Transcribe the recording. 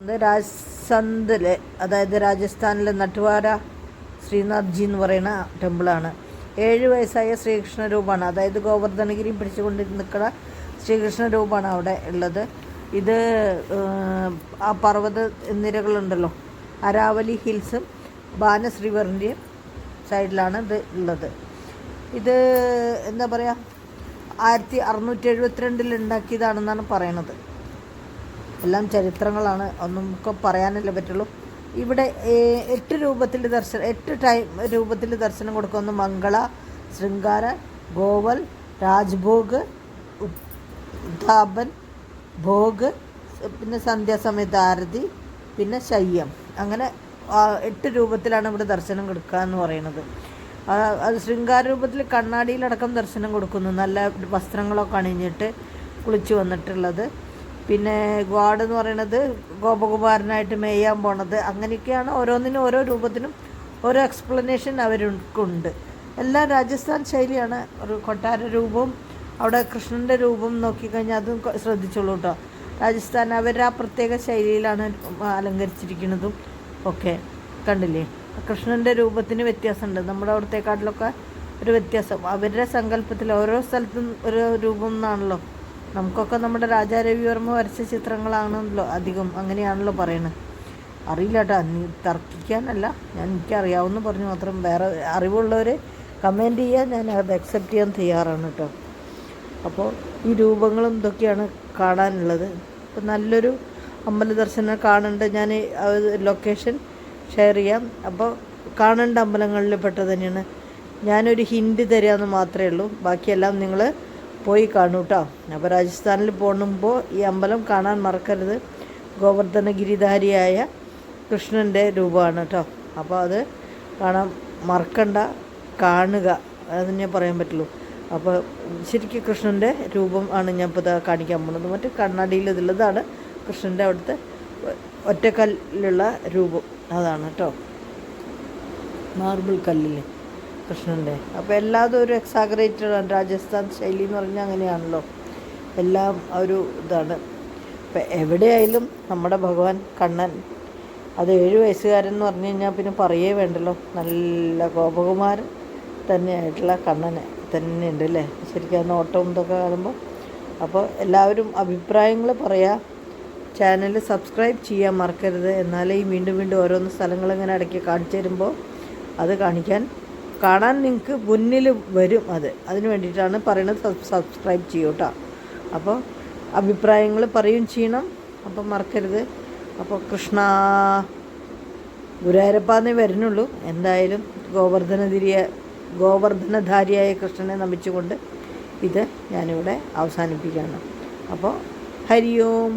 രാജസ്ഥാനിലെ അതായത് രാജസ്ഥാനിലെ നട്വാര ശ്രീനാഥ്ജി എന്ന് പറയുന്ന ടെമ്പിളാണ്. 7 വയസ്സായ ശ്രീകൃഷ്ണ രൂപമാണ്, അതായത് ഗോവർദ്ധനഗിരി പിടിച്ചുകൊണ്ട് നിൽക്കുന്ന ശ്രീകൃഷ്ണ രൂപമാണ് അവിടെ ഉള്ളത്. ഇത് ആ പർവ്വത നിരകളുണ്ടല്ലോ, അരാവലി ഹിൽസും ബാനസ് റിവറിൻ്റെയും സൈഡിലാണ് ഇത് ഉള്ളത്. ഇത് എന്താ പറയുക, 1672 ഉണ്ടാക്കിയതാണെന്നാണ് പറയണത്. എല്ലാം ചരിത്രങ്ങളാണ്, ഒന്നും ഒക്കെ പറയാനല്ലേ പറ്റുള്ളൂ. ഇവിടെ 8 രൂപത്തിൽ ദർശനം കൊടുക്കുന്നു. മംഗള, ശൃംഗാര, ഗോവൽ, രാജ്ഭോഗ്, ഉദ്ധാപൻ, ഭോഗ്, പിന്നെ സന്ധ്യാസമയത്ത് ആരതി, പിന്നെ ശയ്യം. അങ്ങനെ 8 രൂപത്തിലാണ് ഇവിടെ ദർശനം കൊടുക്കുക എന്ന് പറയുന്നത്. അത് ശൃംഗാര രൂപത്തിൽ കണ്ണാടിയിലടക്കം ദർശനം കൊടുക്കുന്നു, നല്ല വസ്ത്രങ്ങളൊക്കെ അണിഞ്ഞിട്ട് കുളിച്ച് വന്നിട്ടുള്ളത്. പിന്നെ ഗ്വാഡ് എന്ന് പറയുന്നത് ഗോപകുമാരനായിട്ട് മേയാൻ പോണത്. അങ്ങനെയൊക്കെയാണ്. ഓരോന്നിനും ഓരോ രൂപത്തിനും ഓരോ എക്സ്പ്ലനേഷൻ അവർക്കുണ്ട്. എല്ലാം രാജസ്ഥാൻ ശൈലിയാണ്. ഒരു കൊട്ടാര രൂപവും അവിടെ കൃഷ്ണൻ്റെ രൂപം നോക്കിക്കഴിഞ്ഞാൽ അതും ശ്രദ്ധിച്ചോളൂ കേട്ടോ. രാജസ്ഥാൻ അവർ ആ പ്രത്യേക ശൈലിയിലാണ് അലങ്കരിച്ചിരിക്കുന്നതും ഒക്കെ. കണ്ടില്ലേ, കൃഷ്ണൻ്റെ രൂപത്തിന് വ്യത്യാസമുണ്ട്. നമ്മുടെ അവിടത്തെക്കാട്ടിലൊക്കെ ഒരു വ്യത്യാസം. അവരുടെ സങ്കല്പത്തിൽ ഓരോ സ്ഥലത്തും ഒരു രൂപം എന്നാണല്ലോ. നമുക്കൊക്കെ നമ്മുടെ രാജാ രവിവർമ്മ വരച്ച ചിത്രങ്ങളാണല്ലോ അധികം, അങ്ങനെയാണല്ലോ പറയണത്. അറിയില്ല കേട്ടോ, തർക്കിക്കാനല്ല, എനിക്കറിയാവുന്ന പറഞ്ഞു മാത്രം. വേറെ അറിവുള്ളവർ കമൻറ്റ് ചെയ്യാൻ ഞാൻ അത് അക്സെപ്റ്റ് ചെയ്യാൻ തയ്യാറാണ് കേട്ടോ. അപ്പോൾ ഈ രൂപങ്ങളും ഇതൊക്കെയാണ് കാണാനുള്ളത്. അപ്പോൾ നല്ലൊരു അമ്പല ദർശനം കാണേണ്ട, ഞാൻ ലൊക്കേഷൻ ഷെയർ ചെയ്യാം. അപ്പോൾ കാണേണ്ട അമ്പലങ്ങളിൽ പെട്ടത് തന്നെയാണ്. ഞാനൊരു ഹിൻഡ് തരാമെന്ന് മാത്രമേ ഉള്ളൂ, ബാക്കിയെല്ലാം നിങ്ങൾ പോയി കാണൂ കേട്ടോ. അപ്പോൾ രാജസ്ഥാനിൽ പോകുമ്പോൾ ഈ അമ്പലം കാണാൻ മറക്കരുത്. ഗോവർദ്ധന ഗിരിധാരിയായ കൃഷ്ണൻ്റെ രൂപമാണ് കേട്ടോ. അപ്പോൾ അത് കാണാൻ മറക്കണ്ട, കാണുക, അതിനെ പറയാൻ പറ്റുള്ളൂ. അപ്പോൾ ശരിക്കും കൃഷ്ണൻ്റെ രൂപം ആണ് ഞാൻ ഇപ്പോൾ കാണിക്കാൻ പോകുന്നത്. മറ്റേ കണ്ണാടിയിൽ ഇതുള്ളതാണ് കൃഷ്ണൻ്റെ അവിടുത്തെ ഒറ്റക്കല്ലുള്ള രൂപം, അതാണ് കേട്ടോ, മാർബിൾ കല്ലിൽ കൃഷ്ണൻ്റെ. അപ്പോൾ എല്ലാതും ഒരു എക്സാഗ്രേറ്റഡാണ്. രാജസ്ഥാൻ ശൈലി എന്ന് പറഞ്ഞാൽ അങ്ങനെയാണല്ലോ, എല്ലാം ഒരു ഇതാണ്. ഇപ്പം എവിടെയായാലും നമ്മുടെ ഭഗവാൻ കണ്ണൻ, അത് 7 വയസ്സുകാരൻ എന്ന് പറഞ്ഞു കഴിഞ്ഞാൽ പിന്നെ പറയേ വേണ്ടല്ലോ. നല്ല ഗോപകുമാരൻ തന്നെയായിട്ടുള്ള കണ്ണനെ തന്നെ ഉണ്ട് അല്ലേ, ശരിക്കും ആ നോട്ടവും ഇതൊക്കെ കാണുമ്പോൾ. അപ്പോൾ എല്ലാവരും അഭിപ്രായങ്ങൾ പറയാം. ചാനൽ സബ്സ്ക്രൈബ് ചെയ്യാൻ മറക്കരുത്. എന്നാലേ ഈ വീണ്ടും വീണ്ടും ഓരോന്ന് സ്ഥലങ്ങളിങ്ങനെ ഇടയ്ക്ക് കാണിച്ചു തരുമ്പോൾ അത് കാണാൻ നിങ്ങൾക്ക് മുന്നിൽ വരും. അതിന് വേണ്ടിയിട്ടാണ് പറയുന്നത്, സബ്സ്ക്രൈബ് ചെയ്യൂ കേട്ടോ. അപ്പോൾ അഭിപ്രായങ്ങൾ പറയുകയും ചെയ്യണം, അപ്പം മറക്കരുത്. അപ്പോൾ കൃഷ്ണ ഗുരുവായൂരപ്പാന്നേ വരുന്നുള്ളൂ. എന്തായാലും ഗോവർദ്ധനധാരിയായ കൃഷ്ണനെ നമിച്ചുകൊണ്ട് ഇത് ഞാനിവിടെ അവസാനിപ്പിക്കുകയാണ്. അപ്പോൾ ഹരി ഓം.